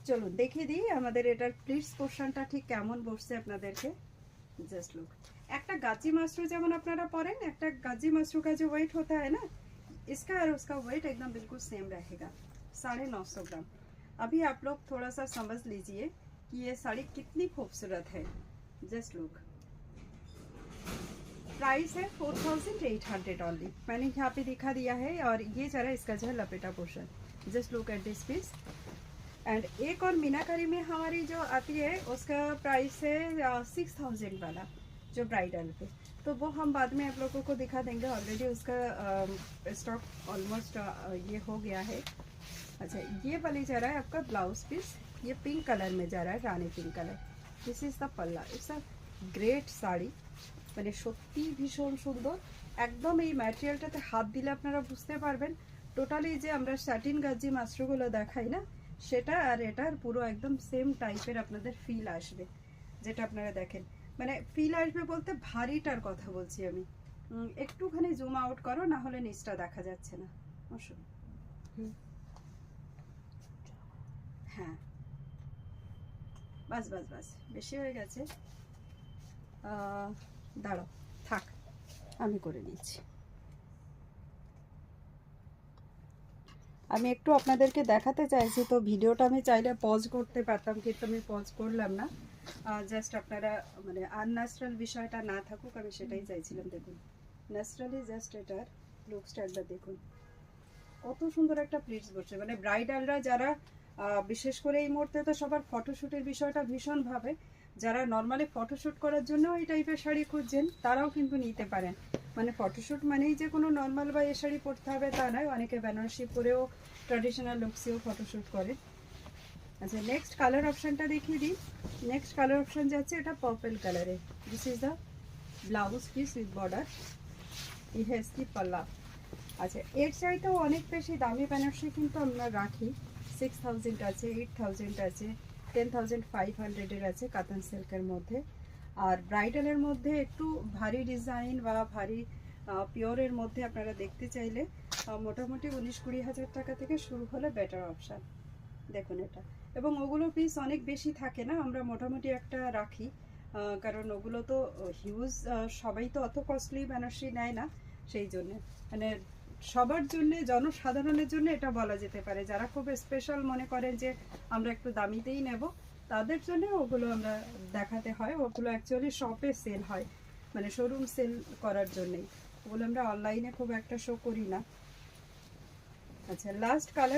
চলুন দেখিয়ে দিই আমাদের এটার প্লিটস পোর্শনটা ঠিক কেমন বসছে আপনাদেরকে। जस्ट लुक, একটা গাজি মাশরু যেমন আপনারা পরেন, একটা গাজি মাশরু का जो वेट होता है ना, इसका और उसका वेट एकदम बिल्कुल सेम रहेगा, 950 ग्राम। अभी आप लोग थोड़ा सा समझ लीजिए कि ये साड़ी कितनी खूबसूरत है। जस्ट लुक, प्राइस है 4800 ओनली, मैंने यहाँ पे दिखा दिया है। और ये जरा इसका जो है लपेटा portion, just look at this piece. And एक और मीनाकारी में हमारी जो आती है उसका प्राइस है 6000 वाला, जो ब्राइडल पे, तो वो हम बाद में आप लोगों को दिखा देंगे। ऑलरेडी उसका स्टॉक ऑलमोस्ट ये हो गया है। अच्छा, ये वाली जा रहा है आपका ब्लाउज पीस, ये पिंक कलर में जा रहा है, rani pink colour. This is the palla. It's a great sari, মানে সত্যি ভীষণ সুন্দর। একদম এই ম্যাটেরিয়ালটাতে হাত দিলে আপনারা বুঝতে পারবেন টোটালি যে আমরা স্যাটিন গাজি মাশরুগুলো দেখাই না, সেটা আর এটার পুরো একদম সেম টাইপের আপনাদের ফিল আসবে। যেটা আপনারা দেখেন, মানে ফিল আসবে বলতে ভারীটার কথা বলছি আমি। একটুখানি জুম আউট করো, না হলে নিচটা দেখা যাচ্ছে না। অবশ্যই হ্যাঁ, বাস বাস বাস, বেশি হয়ে গেছে। দাঁড়াও, থাক, আমি করে নিচ্ছি। আমি একটু আপনাদেরকে দেখাতে চাইছি, তো ভিডিওটা আমি চাইলে পজ করতে পারতাম, কিন্তু আমি পজ করলাম না। জাস্ট আপনারা মানে আনন্যাচারাল বিষয়টা না থাকুক, আমি সেটাই চাইছিলাম। দেখুন ন্যাচারালি জাস্ট এটার লুকসটা একবার দেখুন, কত সুন্দর একটা প্লিটস বসছে। মানে ব্রাইডালরা যারা বিশেষ করে এই মুহূর্তে তো সবার ফটোশ্যুটের বিষয়টা ভীষণ ভাবে, যারা নর্মালি ফটোশ্যুট করার জন্য এই টাইপের শাড়ি খুঁজছেন তারাও কিন্তু নিতে পারেন। মানে ফটোশ্যুট মানেই যে কোনো নর্মাল বা এ শাড়ি পরতে হবে তা নয়, অনেকে বেনারসি পরেও ট্র্যাডিশনাল লুকসেও ফটোশ্যুট করে। আচ্ছা, নেক্সট কালার অপশানটা দেখিয়ে দিই। নেক্সট কালার অপশান যাচ্ছে এটা পার্পল কালারে। This is the blouse piece with border, এই হ্যাজ কি পাল্লা। আচ্ছা, এর চাইতেও অনেক বেশি দামি বেনারসি কিন্তু আমরা রাখি, 6000 আছে, 8000 আছে, 10500 আছে কাতান সিল্কের মধ্যে। আর ব্রাইডালের মধ্যে একটু ভারী ডিজাইন বা ভারী পিওরের মধ্যে আপনারা দেখতে চাইলে মোটামুটি 19-20 হাজার টাকা থেকে শুরু হলে বেটার অপশান। দেখুন এটা, এবং ওগুলো পিস অনেক বেশি থাকে না, আমরা মোটামুটি একটা রাখি, কারণ ওগুলো তো হিউজ, সবাই তো অত কস্টলি বেনারসি নেয় না, সেই জন্যে মানে সবার জন্য, জনসাধারণের জন্য এটা বলা যেতে পারে। যারা খুব স্পেশাল মনে করেন যে আমরা একটু দামিতেই নেব, তাদের জন্য ওগুলো আমরা দেখাতে হয়। ওগুলো অ্যাকচুয়ালি শপে সেল হয়, মানে শোরুম সেল করার জন্যেই, ওগুলো আমরা অনলাইনে খুব একটা শো করি না। আচ্ছা, লাস্ট কালার